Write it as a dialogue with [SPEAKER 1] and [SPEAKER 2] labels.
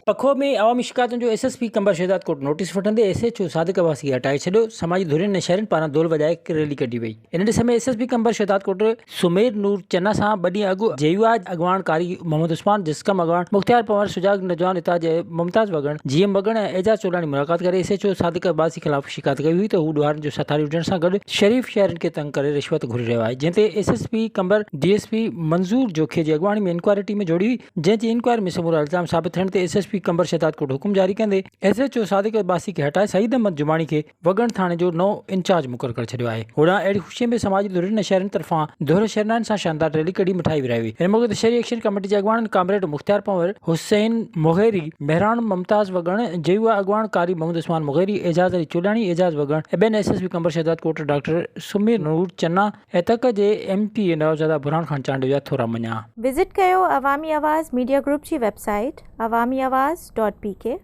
[SPEAKER 1] पखो में अवामी शिकायतुनि जो SSP कंबर शहजाद कोट नोटिस वठंदे SHO सादिक अब्बासी खे हटाए छॾियो। समाजी धुरियुनि ऐं शहरनि पारां दोल वॼाए रैली कढी वई। इन ॾिस में SSP कंबर शहजाद कोट सुमेर नूर चन्ना सां 2 ॾींहं अॻु जेयुआज अॻवान कारी मोहम्मद उस्मान, जिस्कम अॻवान मुख्तियार पंवर, सुजाग नजवान इताज, मुमताज वगण, GM वगण ऐं एजाज चोलानी मुलाक़ात करे SHO सादिक अब्बासी खिलाफ़ शिकायत कई हुई त हू ॾुहारनि जो सथारी हुजण सां गॾु शरीफ़ शहरनि खे तंग करे रिश्वत घुरी रहियो आहे, जंहिं ते SSP कंबर DSP मंज़ूर जोखे जी अॻवानी में इंक्वायरी टीम जोड़ी हुई, जंहिंजी इंक्वायरी में समूरा इल्ज़ाम साबित थियण ते SSP कंबर शहजाद कोट हुकुम जारी कंदे SHO सादिक अब्बासी खे हटाए सईद अहमद जुमाणी खे वगण थाणे जो नओं इंचार्ज मुक़रर करे छॾियो आहे। होॾां अहिड़ी ख़ुशी में समाजी धुरियुनि ऐं शहरनि तरफ़ां दोहरे शहरनाइनि सां शानदार रैली कढी मिठाई विराई हुई। हिन मौक़े ते शहरी एक्शन कमेटी जे अॻवान कामरेड मुख्तियार पंवर, हुसैन मोगेरी, बहरान मुमताज वगण, जेयुआ अॻवान कारी मोहम्मद उस्मान मोगेरी, एजाज अली चोलानी, एजाज वगण ऐं ॿियनि SSP कंबर शहजाद कोट डॉक्टर सुमीर नूर चन्ना ऐं तक जे MP नवाबजादा बुरहान खान चांडियो जा थोरा मञा।
[SPEAKER 2] विजिट कयो अवामी आवाज़ मीडिया ग्रुप जी वेबसाइट awamiawaz.pk।